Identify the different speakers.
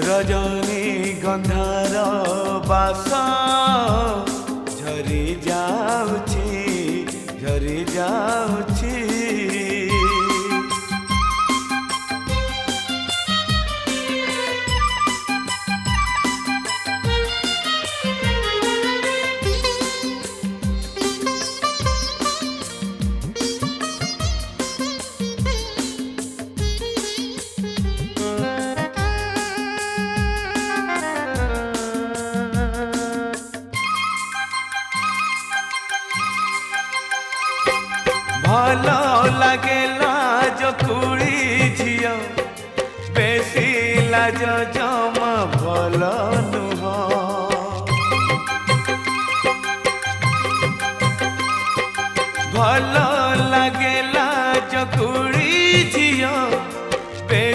Speaker 1: रजनी गंधार बास झरी जाउछि भलो लगे लाज कुड़ी झियो बेसी लाज जमा भलो